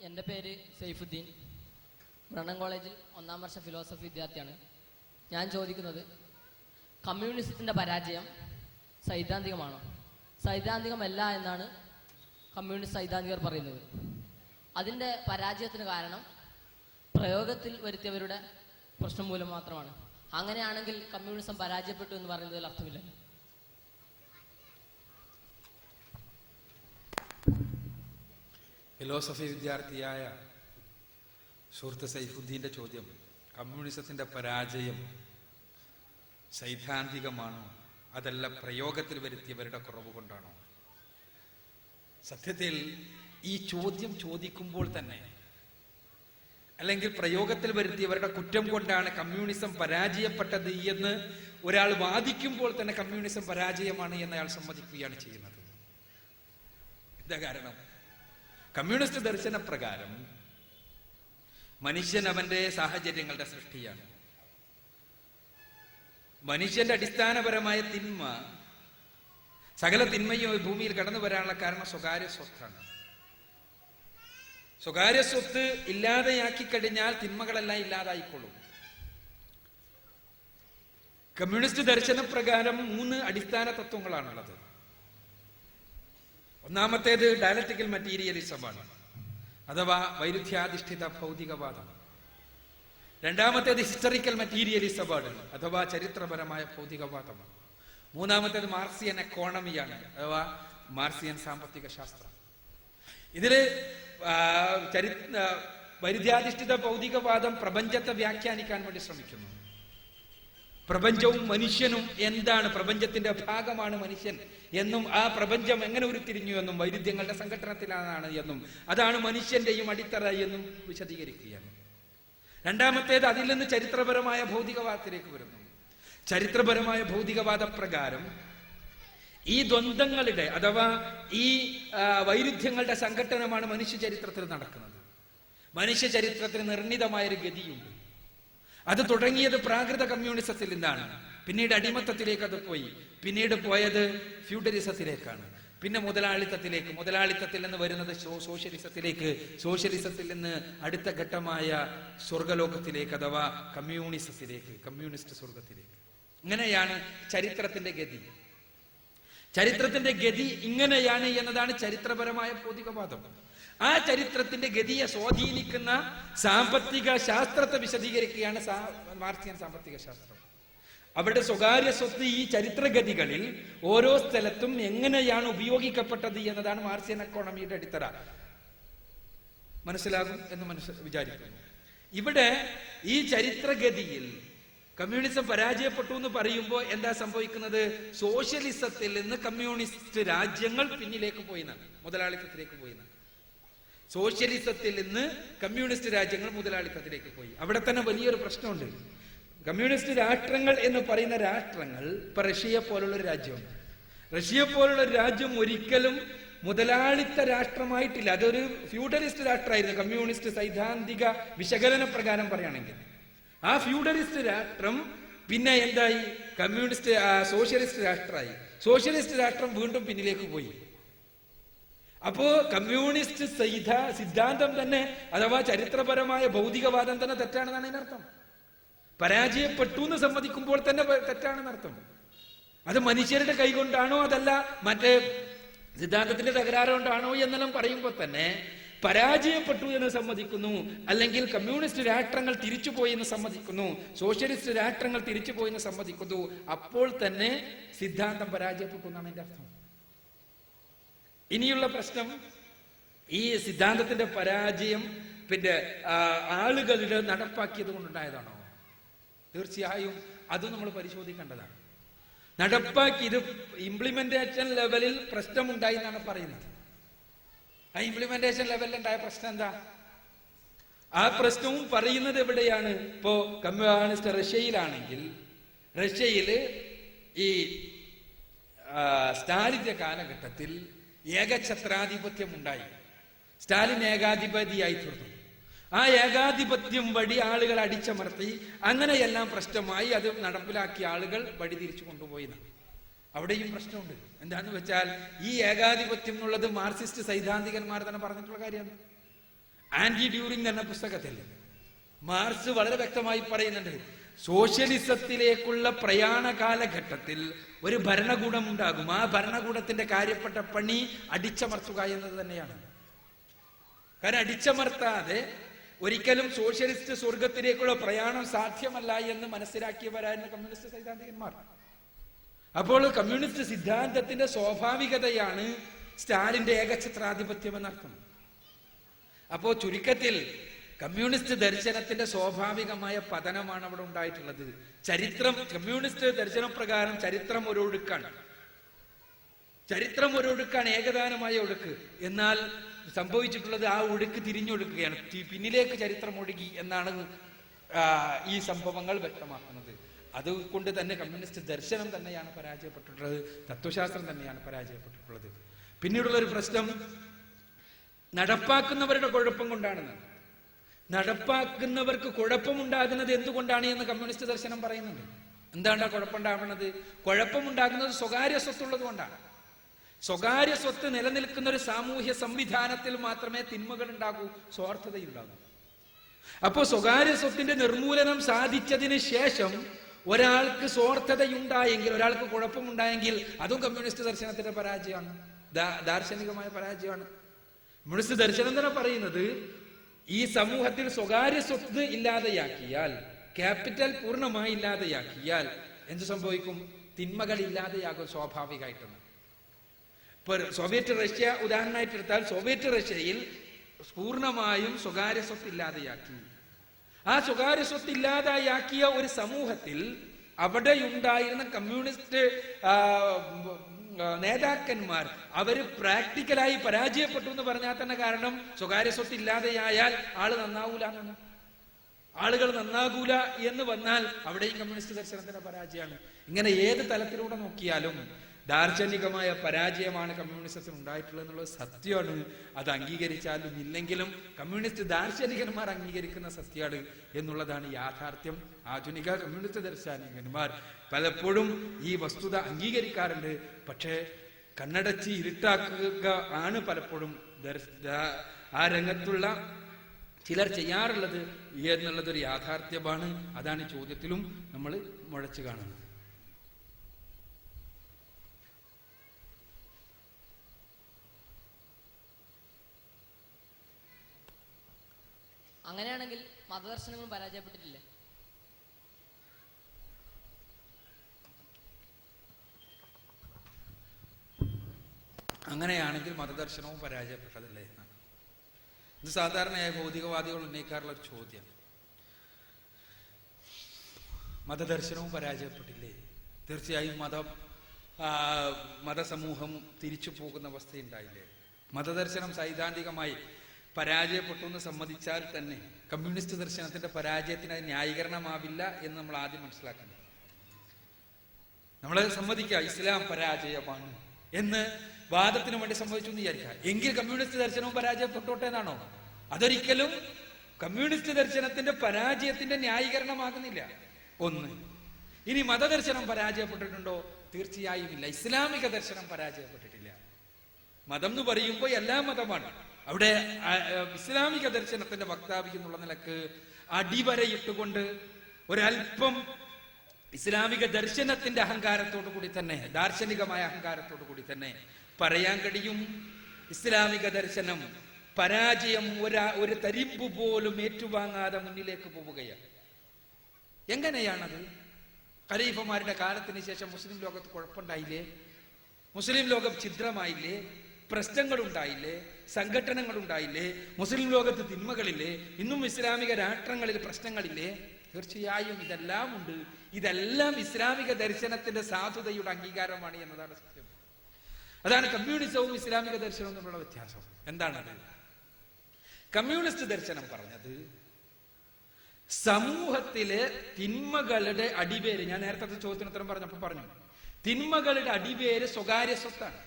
എൻ്റെ പേര് സൈഫുദ്ദീൻ. ബ്രണ്ണൻ കോളേജിൽ 1ാം വർഷ ഫിലോസഫി വിദ്യാർത്ഥിയാണ്. ഞാൻ ചോദിക്കുന്നത്, കമ്മ്യൂണിസത്തിൻ്റെ പരാജയം സൈദ്ധാന്തികമാണോ? സൈദ്ധാന്തികമല്ല എന്നാണ് കമ്മ്യൂണിസ്റ്റ് സൈദ്ധാന്തികർ പറയുന്നത്. അതിൻ്റെ പരാജയത്തിന് കാരണം പ്രയോഗത്തിൽ വരുത്തിയവരുടെ പ്രശ്നം മൂലം മാത്രമാണ്. അങ്ങനെയാണെങ്കിൽ കമ്മ്യൂണിസം പരാജയപ്പെട്ടു എന്ന് പറയുന്നതിൽ അർത്ഥമില്ല. ഫിലോസഫി വിദ്യാർത്ഥിയായ സുഹൃത്ത് സൈഫുദ്ദീൻ്റെ ചോദ്യം, കമ്മ്യൂണിസത്തിൻ്റെ പരാജയം സൈദ്ധാന്തികമാണോ അതല്ല പ്രയോഗത്തിൽ വരുത്തിയവരുടെ കുറവ് കൊണ്ടാണോ? സത്യത്തിൽ ഈ ചോദ്യം ചോദിക്കുമ്പോൾ തന്നെ, അല്ലെങ്കിൽ പ്രയോഗത്തിൽ വരുത്തിയവരുടെ കുറ്റം കൊണ്ടാണ് കമ്മ്യൂണിസം പരാജയപ്പെട്ടത് എന്ന് ഒരാൾ വാദിക്കുമ്പോൾ തന്നെ കമ്മ്യൂണിസം പരാജയമാണ് എന്ന് അയാൾ സമ്മതിക്കുകയാണ് ചെയ്യുന്നത്. എന്താ കാരണം? കമ്മ്യൂണിസ്റ്റ് ദർശന പ്രകാരം മനുഷ്യൻ അവന്റെ സാഹചര്യങ്ങളുടെ സൃഷ്ടിയാണ്. മനുഷ്യന്റെ അടിസ്ഥാനപരമായ തിന്മ, സകല തിന്മയും ഭൂമിയിൽ കടന്നു വരാനുള്ള കാരണം സ്വകാര്യ സ്വത്താണ്. സ്വകാര്യ സ്വത്ത് ഇല്ലാതെയാക്കി കഴിഞ്ഞാൽ തിന്മകളെല്ലാം ഇല്ലാതായിക്കൊള്ളും. കമ്മ്യൂണിസ്റ്റ് ദർശന പ്രകാരം 3 അടിസ്ഥാന തത്വങ്ങളാണുള്ളത്. ഒന്നാമത്തേത് ഡയലക്റ്റിക്കൽ മെറ്റീരിയലിസമാണ്, അഥവാ വൈരുദ്ധ്യാധിഷ്ഠിത ഭൗതികവാദം. രണ്ടാമത്തേത് ഹിസ്റ്ററിക്കൽ മെറ്റീരിയലിസമാണ്, അഥവാ ചരിത്രപരമായ ഭൗതികവാദം. മൂന്നാമത്തേത് മാർക്സിയൻ എക്കോണമിയാണ്, അഥവാ മാർക്സിയൻ സാമ്പത്തിക ശാസ്ത്രം. ഇതില് വൈരുദ്ധ്യാധിഷ്ഠിത ഭൗതികവാദം പ്രപഞ്ചത്തെ വ്യാഖ്യാനിക്കാൻ വേണ്ടി ശ്രമിക്കുന്നു. പ്രപഞ്ചവും മനുഷ്യനും എന്താണ്, പ്രപഞ്ചത്തിന്റെ ഭാഗമാണ് മനുഷ്യൻ എന്നും ആ പ്രപഞ്ചം എങ്ങനെ ഉരുത്തിരിഞ്ഞു എന്നും വൈരുദ്ധ്യങ്ങളുടെ സംഘടനത്തിലാണ് എന്നും അതാണ് മനുഷ്യന്റെയും അടിത്തറ എന്നും വിശദീകരിക്കുകയാണ്. രണ്ടാമത്തേത് അതിൽ നിന്ന് ചരിത്രപരമായ ഭൗതികവാദത്തിലേക്ക് വരുന്നു. ചരിത്രപരമായ ഭൗതികവാദ പ്രകാരം ഈ ദ്വന്ദ്ങ്ങളുടെ അഥവാ ഈ വൈരുദ്ധ്യങ്ങളുടെ സംഘട്ടനമാണ് മനുഷ്യ ചരിത്രത്തിൽ നടക്കുന്നത്. മനുഷ്യ ചരിത്രത്തിന് നിർണിതമായൊരു ഗതിയുണ്ട്. അത് തുടങ്ങിയത് പ്രാകൃത കമ്മ്യൂണിസത്തിൽ നിന്നാണ്. പിന്നീട് അടിമത്തത്തിലേക്ക് അത് പോയി. പിന്നീട് പോയത് ഫ്യൂഡലിസത്തിലേക്കാണ്. പിന്നെ മുതലാളിത്തത്തിലേക്ക്, മുതലാളിത്തത്തിൽ നിന്ന് വരുന്നത് സോഷ്യലിസത്തിലേക്ക്, സോഷ്യലിസത്തിൽ നിന്ന് അടുത്ത ഘട്ടമായ സ്വർഗലോകത്തിലേക്ക് അഥവാ കമ്മ്യൂണിസത്തിലേക്ക്, കമ്മ്യൂണിസ്റ്റ് സ്വർഗത്തിലേക്ക്. ഇങ്ങനെയാണ് ചരിത്രത്തിന്റെ ഗതി. ചരിത്രത്തിന്റെ ഗതി ഇങ്ങനെയാണ് എന്നതാണ് ചരിത്രപരമായ ഭൗതികവാദം. ആ ചരിത്രത്തിന്റെ ഗതിയെ സ്വാധീനിക്കുന്ന സാമ്പത്തിക ശാസ്ത്രത്തെ വിശദീകരിക്കുകയാണ് മാർക്സിയൻ സാമ്പത്തിക ശാസ്ത്രം. അവരുടെ സ്വകാര്യ സ്വത്ത് ഈ ചരിത്രഗതികളിൽ ഓരോ സ്ഥലത്തും എങ്ങനെയാണ് ഉപയോഗിക്കപ്പെട്ടത് എന്നതാണ് മാർക്സിയൻ എക്കോണമിയുടെ അടിത്തറ. മനസ്സിലാകും എന്ന് വിചാരിക്കുന്നു. ഇവിടെ ഈ ചരിത്രഗതിയിൽ കമ്മ്യൂണിസം പരാജയപ്പെട്ടു എന്ന് പറയുമ്പോൾ എന്താ സംഭവിക്കുന്നത്? സോഷ്യലിസത്തിൽ നിന്ന് കമ്മ്യൂണിസ്റ്റ് രാജ്യങ്ങൾ പിന്നിലേക്ക് പോയിന്നാണ്, മുതലാളിത്തത്തിലേക്ക് പോയിന്നാണ്. സോഷ്യലിസത്തിൽ നിന്ന് കമ്മ്യൂണിസ്റ്റ് രാജ്യങ്ങൾ മുതലാളിത്തത്തിലേക്ക് പോയി. അവിടെ തന്നെ വലിയൊരു പ്രശ്നമുണ്ട്. കമ്മ്യൂണിസ്റ്റ് രാഷ്ട്രങ്ങൾ എന്ന് പറയുന്ന രാഷ്ട്രങ്ങൾ, ഇപ്പൊ റഷ്യയെ പോലുള്ളൊരു രാജ്യമുണ്ട്. റഷ്യയെ പോലുള്ളൊരു രാജ്യം ഒരിക്കലും മുതലാളിത്ത രാഷ്ട്രമായിട്ടില്ല. അതൊരു ഫ്യൂഡലിസ്റ്റ് രാഷ്ട്രമായിരുന്നു കമ്മ്യൂണിസ്റ്റ് സൈദ്ധാന്തിക വിശകലന പ്രകാരം പറയുകയാണെങ്കിൽ. ആ ഫ്യൂഡലിസ്റ്റ് രാഷ്ട്രം പിന്നെ എന്തായി? Communist socialist രാഷ്ട്രമായി. സോഷ്യലിസ്റ്റ് രാഷ്ട്രം വീണ്ടും പിന്നിലേക്ക് പോയി. അപ്പോ കമ്മ്യൂണിസ്റ്റ് സിദ്ധാന്തം തന്നെ അഥവാ ചരിത്രപരമായ ഭൗതികവാദം തന്നെ തെറ്റാണെന്നാണ് അതിനർത്ഥം. പരാജയപ്പെട്ടു എന്ന് സമ്മതിക്കുമ്പോൾ തന്നെ തെറ്റാണെന്നർത്ഥം. അത് മനുഷ്യരുടെ കൈകൊണ്ടാണോ അതല്ല മറ്റേ സിദ്ധാന്തത്തിന്റെ തകരാറ് കൊണ്ടാണോ എന്നെല്ലാം പറയുമ്പോൾ തന്നെ പരാജയപ്പെട്ടു എന്ന് സമ്മതിക്കുന്നു, അല്ലെങ്കിൽ കമ്മ്യൂണിസ്റ്റ് രാഷ്ട്രങ്ങൾ തിരിച്ചുപോയി എന്ന് സമ്മതിക്കുന്നു, സോഷ്യലിസ്റ്റ് രാഷ്ട്രങ്ങൾ തിരിച്ചുപോയി എന്ന് സമ്മതിക്കുന്നു, അപ്പോൾ തന്നെ സിദ്ധാന്തം പരാജയപ്പെട്ടു എന്നാണ് എന്റെ അർത്ഥം. ഇനിയുള്ള പ്രശ്നം, ഈ സിദ്ധാന്തത്തിന്റെ പരാജയം പിന്നെ ആളുകളുടെ നടപ്പാക്കിയത് കൊണ്ടുണ്ടായതാണോ? തീർച്ചയായും അതും നമ്മൾ പരിശോധിക്കേണ്ടതാണ്. നടപ്പാക്കി ഇത് ഇംപ്ലിമെന്റേഷൻ ലെവലിൽ പ്രശ്നമുണ്ടായി എന്നാണ് പറയുന്നത്. ആ ഇംപ്ലിമെന്റേഷൻ ലെവലിൽ ഉണ്ടായ പ്രശ്നം എന്താ? ആ പ്രശ്നവും പറയുന്നത് എവിടെയാണ്? ഇപ്പോ കമ്മ്യൂണിസ്റ്റ് റഷ്യയിലാണെങ്കിൽ, റഷ്യയില് ഈ സ്റ്റാലിന്റെ കാലഘട്ടത്തിൽ ഏകഛത്രാധിപത്യം ഉണ്ടായി. സ്റ്റാലിൻ ഏകാധിപതിയായി തീർന്നു. ആ ഏകാധിപത്യം വഴി ആളുകൾ അടിച്ചമർത്തി, അങ്ങനെയെല്ലാം പ്രശ്നമായി. അത് നടപ്പിലാക്കിയ ആളുകൾ വഴി തിരിച്ചു കൊണ്ടുപോയി. അവിടെയും പ്രശ്നമുണ്ട്. എന്താന്ന് വെച്ചാൽ ഈ ഏകാധിപത്യം എന്നുള്ളത് മാർക്സിസ്റ്റ് സൈദ്ധാന്തികന്മാർ തന്നെ പറഞ്ഞിട്ടുള്ള കാര്യമാണ്. ആന്റി ഡ്യൂറിംഗ് എന്ന പുസ്തകത്തിൽ മാർക്സ് വളരെ വ്യക്തമായി പറയുന്നുണ്ട്, സോഷ്യലിസത്തിലേക്കുള്ള പ്രയാണ കാലഘട്ടത്തിൽ ഒരു ഭരണകൂടം ഉണ്ടാകും. ആ ഭരണകൂടത്തിന്റെ കാര്യപ്പെട്ട പണി അടിച്ചമർത്തുക എന്നത് തന്നെയാണ്. കാരണം അടിച്ചമർത്താതെ ഒരിക്കലും സോഷ്യലിസ്റ്റ് സ്വർഗത്തിലേക്കുള്ള പ്രയാണം സാധ്യമല്ല എന്ന് മനസ്സിലാക്കിയവരായിരുന്നു കമ്മ്യൂണിസ്റ്റ് സൈദ്ധാന്തികന്മാർ. അപ്പോൾ കമ്മ്യൂണിസ്റ്റ് സിദ്ധാന്തത്തിന്റെ സ്വാഭാവികതയാണ് സ്റ്റാലിന്റെ ഏകഛത്രാധിപത്യം എന്നർത്ഥം. അപ്പോ ചുരുക്കത്തിൽ കമ്മ്യൂണിസ്റ്റ് ദർശനത്തിന്റെ സ്വാഭാവികമായ പതനമാണ് അവിടെ ഉണ്ടായിട്ടുള്ളത്. ചരിത്രം, കമ്മ്യൂണിസ്റ്റ് ദർശനപ്രകാരം ചരിത്രം ഒരു ഒഴുക്കാണ്, ഏകദാനമായ ഒഴുക്ക്. എന്നാൽ സംഭവിച്ചിട്ടുള്ളത് ആ ഒഴുക്ക് തിരിഞ്ഞൊഴുക്കുകയാണ്, പിന്നിലേക്ക് ചരിത്രം ഒഴുകി എന്നാണ് ഈ സംഭവങ്ങൾ വ്യക്തമാക്കുന്നത്. അതുകൊണ്ട് തന്നെ കമ്മ്യൂണിസ്റ്റ് ദർശനം തന്നെയാണ് പരാജയപ്പെട്ടിട്ടുള്ളത്, തത്വശാസ്ത്രം തന്നെയാണ് പരാജയപ്പെട്ടിട്ടുള്ളത്. പിന്നീടുള്ളൊരു പ്രശ്നം നടപ്പാക്കുന്നവരുടെ കുഴപ്പം കൊണ്ടാണെന്ന്. നടപ്പാക്കുന്നവർക്ക് കുഴപ്പമുണ്ടാകുന്നത് എന്തുകൊണ്ടാണ് എന്ന് കമ്മ്യൂണിസ്റ്റ് ദർശനം പറയുന്നുണ്ട്. എന്താണ് കുഴപ്പമുണ്ടാകുന്നത്? കുഴപ്പമുണ്ടാകുന്നത് സ്വകാര്യ സ്വത്തുള്ളത് കൊണ്ടാണ്. സ്വകാര്യ സ്വത്ത് നിലനിൽക്കുന്ന ഒരു സാമൂഹ്യ സംവിധാനത്തിൽ മാത്രമേ തിന്മകൾ ഉണ്ടാകൂ, സ്വാർത്ഥതയുണ്ടാകൂ. അപ്പോ സ്വകാര്യ സ്വത്തിന്റെ നിർമൂലനം സാധിച്ചതിന് ശേഷം ഒരാൾക്ക് സ്വാർത്ഥതയുണ്ടായെങ്കിൽ, ഒരാൾക്ക് കുഴപ്പമുണ്ടായെങ്കിൽ അതും കമ്മ്യൂണിസ്റ്റ് ദർശനത്തിന്റെ പരാജയമാണ്, ദാർശനികമായ പരാജയമാണ്. കമ്മ്യൂണിസ്റ്റ് ദർശനം തന്നെ പറയുന്നത് ഈ സമൂഹത്തിൽ സ്വകാര്യ സ്വത്ത് ഇല്ലാതെയാക്കിയാൽ, ക്യാപിറ്റൽ പൂർണ്ണമായി ഇല്ലാതെയാക്കിയാൽ എന്ത് സംഭവിക്കും? തിന്മകൾ ഇല്ലാതെയാകും സ്വാഭാവികമായിട്ടാണ്. ഇപ്പൊ സോവിയറ്റ് റഷ്യ ഉദാഹരണമായിട്ട് എടുത്താൽ, സോവിയറ്റ് റഷ്യയിൽ പൂർണ്ണമായും സ്വകാര്യ സ്വത്ത് ഇല്ലാതെയാക്കി. ആ സ്വകാര്യ സ്വത്ത് ഇല്ലാതെയാക്കിയ ഒരു സമൂഹത്തിൽ അവിടെ ഉണ്ടായിരുന്ന കമ്മ്യൂണിസ്റ്റ് നേതാക്കന്മാർ അവര് പ്രാക്ടിക്കലായി പരാജയപ്പെട്ടു എന്ന് പറഞ്ഞാൽ തന്നെ കാരണം സ്വകാര്യ സ്വത്ത് ഇല്ലാതെയായാൽ ആളുകൾ നന്നാകൂല എന്ന് വന്നാൽ അവിടെയും കമ്മ്യൂണിസ്റ്റ് ദർശനത്തിന്റെ പരാജയമാണ്. ഇങ്ങനെ ഏത് തലത്തിലൂടെ നോക്കിയാലും ദാർശനികമായ പരാജയമാണ് കമ്മ്യൂണിസത്തിന് ഉണ്ടായിട്ടുള്ളത് എന്നുള്ളത് സത്യമാണ്. അത് അംഗീകരിച്ചാലും ഇല്ലെങ്കിലും കമ്മ്യൂണിസ്റ്റ് ദാർശനികന്മാർ അംഗീകരിക്കുന്ന സത്യമാണ് എന്നുള്ളതാണ് യാഥാർത്ഥ്യം. ആധുനിക കമ്മ്യൂണിസ്റ്റ് ദാർശനികന്മാർ പലപ്പോഴും ഈ വസ്തുത അംഗീകരിക്കാറുണ്ട്. പക്ഷേ കണ്ണടച്ച് ഇരുട്ടാക്കുക ആണ് പലപ്പോഴും ആ രംഗത്തുള്ള ചിലർ ചെയ്യാറുള്ളത് എന്നുള്ളതൊരു യാഥാർത്ഥ്യമാണ്. അതാണ് ഈ ചോദ്യത്തിലും നമ്മൾ മുഴച്ചു കാണുന്നത്. അങ്ങനെയാണെങ്കിൽ മതദർശനങ്ങളും പരാജയപ്പെട്ടിട്ടില്ലേ? അങ്ങനെയാണെങ്കിൽ മതദർശനവും പരാജയപ്പെട്ടതല്ലേ എന്നാണ് ഇത് സാധാരണയായ ഭൗതികവാദികൾ ഉന്നയിക്കാറുള്ള ഒരു ചോദ്യം. മതദർശനവും പരാജയപ്പെട്ടില്ലേ? തീർച്ചയായും മതസമൂഹം തിരിച്ചു പോകുന്ന അവസ്ഥയുണ്ടായില്ലേ? മതദർശനം സൈദ്ധാന്തികമായി പരാജയപ്പെട്ടു എന്ന് സമ്മതിച്ചാൽ തന്നെ കമ്മ്യൂണിസ്റ്റ് ദർശനത്തിന്റെ പരാജയത്തിന് അത് ന്യായീകരണമാവില്ല എന്ന് നമ്മൾ ആദ്യം മനസ്സിലാക്കണം. നമ്മൾ സമ്മതിക്കുക ഇസ്ലാം പരാജയമാണ് എന്ന് വാദത്തിന് വേണ്ടി സംഭവിച്ചു എന്ന് വിചാരിക്കുക. എങ്കിൽ കമ്മ്യൂണിസ്റ്റ് ദർശനവും പരാജയപ്പെട്ടോട്ടെ എന്നാണോ? അതൊരിക്കലും കമ്മ്യൂണിസ്റ്റ് ദർശനത്തിന്റെ പരാജയത്തിന്റെ ന്യായീകരണമാകുന്നില്ല. ഒന്ന്. ഇനി മതദർശനം പരാജയപ്പെട്ടിട്ടുണ്ടോ? തീർച്ചയായും ഇല്ല. ഇസ്ലാമിക ദർശനം പരാജയപ്പെട്ടിട്ടില്ല. മതം എന്ന് പറയുമ്പോൾ എല്ലാ മതമാണ്. അവിടെ ഇസ്ലാമിക ദർശനത്തിന്റെ വക്താവ് എന്നുള്ള നിലക്ക് അടിവരയിട്ടുകൊണ്ട് ഒരൽപ്പം ഇസ്ലാമിക ദർശനത്തിന്റെ അഹങ്കാരത്തോടു കൂടി തന്നെ, ദാർശനികമായ അഹങ്കാരത്തോടു കൂടി തന്നെ പറയാൻ കഴിയും, ഇസ്ലാമിക ദർശനം പരാജയം ഒരു തരിമ്പ് പോലും ഏറ്റുവാങ്ങാതെ മുന്നിലേക്ക് പോവുകയാണ്. എങ്ങനെയാണത്? ഖലീഫമാരുടെ കാലത്തിന് ശേഷം മുസ്ലിം ലോകത്ത് കുഴപ്പമുണ്ടായില്ലേ? മുസ്ലിം ലോകം ഛിദ്രമായില്ലേ? പ്രശ്നങ്ങൾ ഉണ്ടായില്ലേ? സംഘടനകൾ ഉണ്ടായില്ലേ? മുസ്ലിം ലോകത്ത് തിന്മകളില്ലേ? ഇന്നും ഇസ്ലാമിക രാഷ്ട്രങ്ങളിൽ പ്രശ്നങ്ങളില്ലേ? തീർച്ചയായും ഇതെല്ലാം ഉണ്ട്. ഇതെല്ലാം ഇസ്ലാമിക ദർശനത്തിന്റെ സാധുതയുടെ അംഗീകാരമാണ് എന്നതാണ് സത്യം. അതാണ് കമ്മ്യൂണിസവും ഇസ്ലാമിക ദർശനവും തമ്മിലുള്ള വ്യത്യാസം. എന്താണത്? കമ്മ്യൂണിസ്റ്റ് ദർശനം പറഞ്ഞത് സമൂഹത്തിലെ തിന്മകളുടെ അടിവേര്, ഞാൻ നേരത്തെ ചോദ്യത്തിന് ഉത്തരം പറഞ്ഞപ്പോൾ പറഞ്ഞു, തിന്മകളുടെ അടിവേര് സ്വകാര്യ സ്വത്താണ്.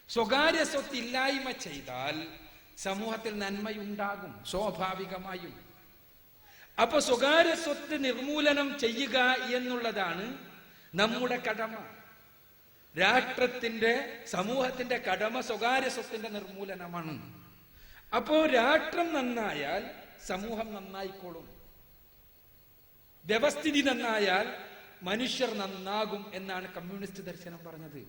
സ്വകാര്യ സ്വത്ത് ഇല്ലായ്മ ചെയ്താൽ സമൂഹത്തിൽ നന്മയുണ്ടാകും സ്വാഭാവികമായും. അപ്പൊ സ്വകാര്യ സ്വത്ത് നിർമൂലനം ചെയ്യുക എന്നുള്ളതാണ് നമ്മുടെ കടമ. രാഷ്ട്രത്തിന്റെ, സമൂഹത്തിന്റെ കടമ സ്വകാര്യ സ്വത്തിന്റെ നിർമൂലനമാണ്. അപ്പോ രാഷ്ട്രം നന്നായാൽ സമൂഹം നന്നായിക്കോളും, വ്യവസ്ഥിതി നന്നായാൽ മനുഷ്യർ നന്നാകും എന്നാണ് കമ്മ്യൂണിസ്റ്റ് ദർശനം പറഞ്ഞത്.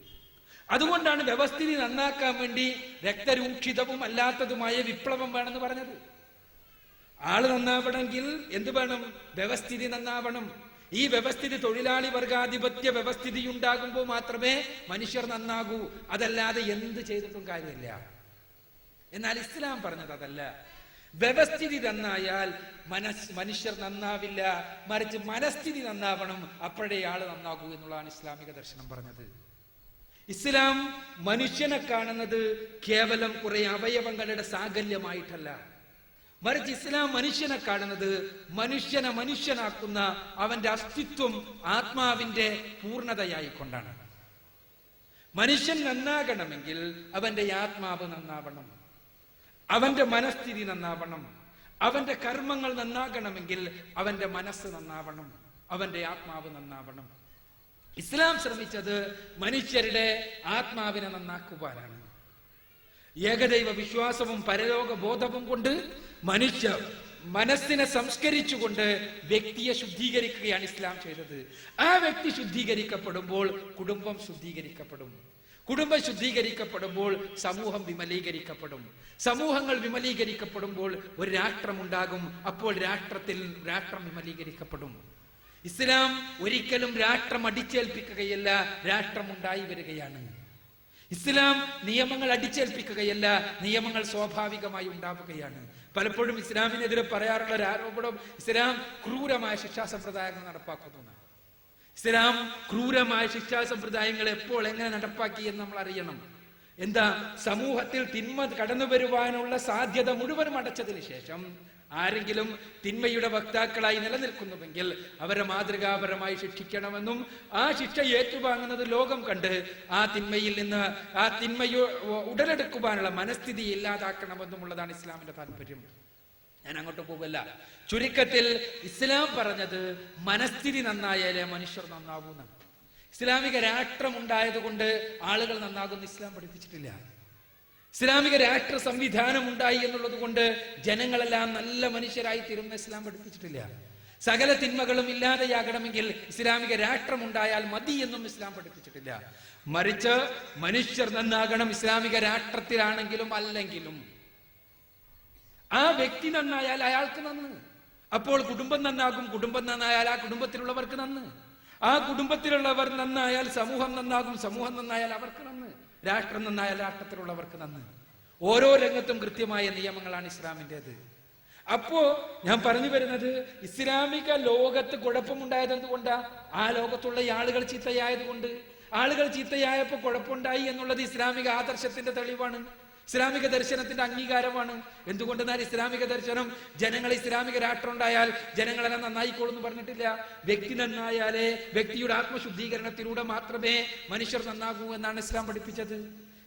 അതുകൊണ്ടാണ് വ്യവസ്ഥിതി നന്നാക്കാൻ വേണ്ടി രക്തരൂക്ഷിതവും അല്ലാത്തതുമായ വിപ്ലവം വേണമെന്ന് പറഞ്ഞത്. ആള് നന്നാവണമെങ്കിൽ എന്ത് വേണം? വ്യവസ്ഥിതി നന്നാവണം. ഈ വ്യവസ്ഥിതി തൊഴിലാളി വർഗാധിപത്യ വ്യവസ്ഥിതി ഉണ്ടാകുമ്പോൾ മാത്രമേ മനുഷ്യർ നന്നാകൂ, അതല്ലാതെ എന്ത് ചെയ്തിട്ടും കാര്യമില്ല. എന്നാൽ ഇസ്ലാം പറഞ്ഞത് അതല്ല. വ്യവസ്ഥിതി നന്നായാൽ മനുഷ്യർ നന്നാവില്ല, മറിച്ച് മനസ്ഥിതി നന്നാവണം, അപ്പോഴേ ആള് നന്നാകൂ എന്നുള്ളതാണ് ഇസ്ലാമിക ദർശനം പറഞ്ഞത്. ഇസ്ലാം മനുഷ്യനെ കാണുന്നത് കേവലം കുറെ അവയവങ്ങളുടെ സാകല്യമായിട്ടല്ല, മറിച്ച് ഇസ്ലാം മനുഷ്യനെ കാണുന്നത് മനുഷ്യനെ മനുഷ്യനാക്കുന്ന അവന്റെ അസ്തിത്വം ആത്മാവിന്റെ പൂർണ്ണതയായിക്കൊണ്ടാണ്. മനുഷ്യൻ നന്നാകണമെങ്കിൽ അവന്റെ ആത്മാവ് നന്നാവണം, അവന്റെ മനസ്ഥിതി നന്നാവണം. അവന്റെ കർമ്മങ്ങൾ നന്നാകണമെങ്കിൽ അവന്റെ മനസ്സ് നന്നാവണം, അവന്റെ ആത്മാവ് നന്നാവണം. ഇസ്ലാം ശ്രമിച്ചത് മനുഷ്യരുടെ ആത്മാവിനെ നന്നാക്കുവാനാണ്. ഏകദൈവ വിശ്വാസവും പരലോക ബോധവും കൊണ്ട് മനുഷ്യ മനസ്സിനെ സംസ്കരിച്ചുകൊണ്ട് വ്യക്തിയെ ശുദ്ധീകരിക്കുകയാണ് ഇസ്ലാം ചെയ്തത്. ആ വ്യക്തി ശുദ്ധീകരിക്കപ്പെടുമ്പോൾ കുടുംബം ശുദ്ധീകരിക്കപ്പെടും, കുടുംബം ശുദ്ധീകരിക്കപ്പെടുമ്പോൾ സമൂഹം വിമലീകരിക്കപ്പെടും, സമൂഹങ്ങൾ വിമലീകരിക്കപ്പെടുമ്പോൾ ഒരു രാഷ്ട്രമുണ്ടാകും, അപ്പോൾ രാഷ്ട്രം വിമലീകരിക്കപ്പെടും. ഇസ്ലാം ഒരിക്കലും രാഷ്ട്രം അടിച്ചേൽപ്പിക്കുകയല്ല, രാഷ്ട്രമുണ്ടായി വരികയാണ്. ഇസ്ലാം നിയമങ്ങൾ അടിച്ചേൽപ്പിക്കുകയല്ല, നിയമങ്ങൾ സ്വാഭാവികമായി ഉണ്ടാവുകയാണ്. പലപ്പോഴും ഇസ്ലാമിനെതിരെ പറയാറുള്ള ഒരു ആരോപണം ഇസ്ലാം ക്രൂരമായ ശിക്ഷാ സമ്പ്രദായങ്ങൾ നടപ്പാക്കുന്നു. ഇസ്ലാം ക്രൂരമായ ശിക്ഷാ സമ്പ്രദായങ്ങൾ എപ്പോൾ എങ്ങനെ നടപ്പാക്കി എന്ന് നമ്മൾ അറിയണം. എന്താ? സമൂഹത്തിൽ തിന്മ കടന്നു വരുവാനുള്ള സാധ്യത മുഴുവനും അടച്ചതിന് ശേഷം ആരെങ്കിലും തിന്മയുടെ വക്താക്കളായി നിലനിൽക്കുന്നുവെങ്കിൽ അവരെ മാതൃകാപരമായി ശിക്ഷിക്കണമെന്നും ആ ശിക്ഷ ഏറ്റുവാങ്ങുന്നത് ലോകം കണ്ട് ആ തിന്മയിൽ നിന്ന് ആ തിന്മയോ ഉടലെടുക്കുവാനുള്ള മനസ്ഥിതി ഇല്ലാതാക്കണമെന്നുമുള്ളതാണ് ഇസ്ലാമിന്റെ താല്പര്യം. ഞാൻ അങ്ങോട്ട് പോവല്ല. ചുരുക്കത്തിൽ ഇസ്ലാം പറഞ്ഞത് മനസ്ഥിതി നന്നായാലേ മനുഷ്യർ നന്നാവൂന്ന്. ഇസ്ലാമിക രാഷ്ട്രം ഉണ്ടായത് കൊണ്ട് ആളുകൾ നന്നാകുന്ന ഇസ്ലാം പഠിപ്പിച്ചിട്ടില്ല. ഇസ്ലാമിക രാഷ്ട്ര സംവിധാനം ഉണ്ടായി എന്നുള്ളത് കൊണ്ട് ജനങ്ങളെല്ലാം നല്ല മനുഷ്യരായി തീരുന്ന ഇസ്ലാം പഠിപ്പിച്ചിട്ടില്ല. സകല തിന്മകളും ഇല്ലാതെയാകണമെങ്കിൽ ഇസ്ലാമിക രാഷ്ട്രം ഉണ്ടായാൽ മതി എന്നും ഇസ്ലാം പഠിപ്പിച്ചിട്ടില്ല. മറിച്ച് മനുഷ്യർ നന്നാകണം, ഇസ്ലാമിക രാഷ്ട്രത്തിലാണെങ്കിലും അല്ലെങ്കിലും. ആ വ്യക്തി നന്നായാൽ അയാൾക്ക് നന്ന്, അപ്പോൾ കുടുംബം നന്നാകും, കുടുംബം നന്നായാൽ ആ കുടുംബത്തിലുള്ളവർക്ക് നന്ന്, ആ കുടുംബത്തിലുള്ളവർ നന്നായാൽ സമൂഹം നന്നാകും, സമൂഹം നന്നായാൽ അവർക്ക് നന്ന്, രാഷ്ട്രം നന്നായാൽ രാഷ്ട്രത്തിലുള്ളവർക്ക് നന്ന്. ഓരോ രംഗത്തും കൃത്യമായ നിയമങ്ങളാണ് ഇസ്ലാമിൻ്റെത്. അപ്പോ ഞാൻ പറഞ്ഞു വരുന്നത്, ഇസ്ലാമിക ലോകത്ത് കുഴപ്പമുണ്ടായത് എന്തുകൊണ്ടാ? ആ ലോകത്തുള്ള ആളുകൾ ചീത്തയായത് കൊണ്ട്. ആളുകൾ ചീത്തയായപ്പോ കുഴപ്പമുണ്ടായി എന്നുള്ളത് ഇസ്ലാമിക ആദർശത്തിന്റെ തെളിവാണ്, ഇസ്ലാമിക ദർശനത്തിന്റെ അംഗീകാരമാണ്. എന്തുകൊണ്ടെന്നാൽ ഇസ്ലാമിക ദർശനം ജനങ്ങൾ ഇസ്ലാമിക രാഷ്ട്രം ഉണ്ടായാൽ ജനങ്ങളെല്ലാം നന്നായിക്കോളും എന്ന് പറഞ്ഞിട്ടില്ല. വ്യക്തി നന്നായാലേ, വ്യക്തിയുടെ ആത്മശുദ്ധീകരണത്തിലൂടെ മാത്രമേ മനുഷ്യർ നന്നാകൂ എന്നാണ് ഇസ്ലാം പഠിപ്പിച്ചത്.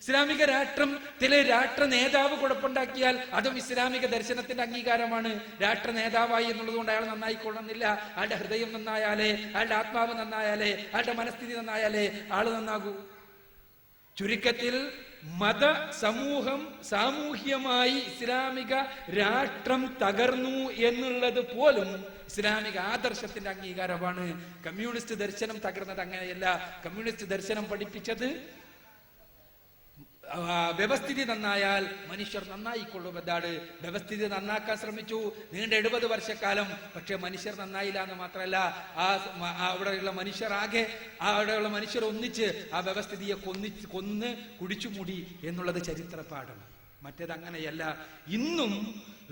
ഇസ്ലാമിക രാഷ്ട്രത്തിലെ രാഷ്ട്ര നേതാവ് കുഴപ്പമുണ്ടാക്കിയാൽ അതും ഇസ്ലാമിക ദർശനത്തിന്റെ അംഗീകാരമാണ്. രാഷ്ട്ര നേതാവായി എന്നുള്ളത് കൊണ്ട് അയാൾ നന്നായിക്കൊള്ളുന്നില്ല. അയാളുടെ ഹൃദയം നന്നായാലേ, അയാളുടെ ആത്മാവ് നന്നായാലേ, അയാളുടെ മനസ്ഥിതി നന്നായാലേ ആള് നന്നാകൂ. ചുരുക്കത്തിൽ മത സമൂഹം സാമൂഹ്യമായി ഇസ്ലാമിക രാഷ്ട്രം തകർന്നു എന്നുള്ളത് പോലും ഇസ്ലാമിക ആദർശത്തിന്റെ അംഗീകാരമാണ്. കമ്മ്യൂണിസ്റ്റ് ദർശനം തകർന്നത് അങ്ങനെയല്ല. കമ്മ്യൂണിസ്റ്റ് ദർശനം പഠിപ്പിച്ചത് വ്യവസ്ഥിതി നന്നായാൽ മനുഷ്യർ നന്നായിക്കൊള്ളുമെന്നാണ്. വ്യവസ്ഥിതി നന്നാക്കാൻ ശ്രമിച്ചു നീണ്ട 70 വർഷക്കാലം, പക്ഷെ മനുഷ്യർ നന്നായില്ല എന്ന് മാത്രമല്ല, അവിടെയുള്ള മനുഷ്യരാകെ അവിടെയുള്ള മനുഷ്യർ ഒന്നിച്ച് ആ വ്യവസ്ഥിതിയെ കൊന്ന് കുടിച്ചുമൂടി എന്നുള്ളത് ചരിത്രപാഠം. മറ്റേത് അങ്ങനെയല്ല. ഇന്നും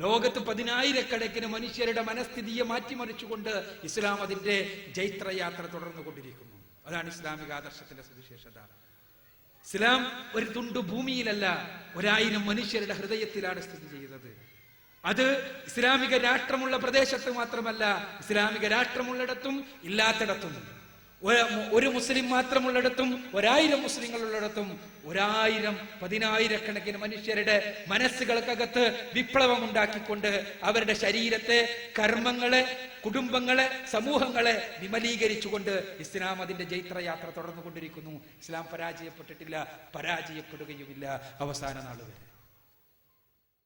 ലോകത്ത് 10,000-കണക്കിന് മനുഷ്യരുടെ മനസ്ഥിതിയെ മാറ്റിമറിച്ചുകൊണ്ട് ഇസ്ലാം അതിന്റെ ജൈത്രയാത്ര തുടർന്നുകൊണ്ടിരിക്കുന്നു. അതാണ് ഇസ്ലാമിക ആദർശത്തിന്റെ സവിശേഷത. ഇസ്ലാം ഒരു തുണ്ടു ഭൂമിയിലല്ല, 1000 മനുഷ്യരുടെ ഹൃദയത്തിലാണ് സ്ഥിതി ചെയ്യുന്നത്. അത് ഇസ്ലാമിക രാഷ്ട്രമുള്ള പ്രദേശത്ത് മാത്രമല്ല, ഇസ്ലാമിക രാഷ്ട്രമുള്ളിടത്തും ഇല്ലാത്തിടത്തും, ഒരു മുസ്ലിം മാത്രമുള്ളിടത്തും 1000 മുസ്ലിങ്ങളുള്ളിടത്തും 10,000-10,000-കണക്കിന് മനുഷ്യരുടെ മനസ്സുകൾക്കകത്ത് വിപ്ലവം ഉണ്ടാക്കിക്കൊണ്ട് അവരുടെ ശരീരത്തെ, കർമ്മങ്ങളെ, കുടുംബങ്ങളെ, സമൂഹങ്ങളെ വിമലീകരിച്ചുകൊണ്ട് ഇസ്ലാം അതിന്റെ ജൈത്രയാത്ര തുടർന്നുകൊണ്ടിരിക്കുന്നു. ഇസ്ലാം പരാജയപ്പെട്ടിട്ടില്ല, പരാജയപ്പെടുകയുമില്ല അവസാന നാൾ വരെ.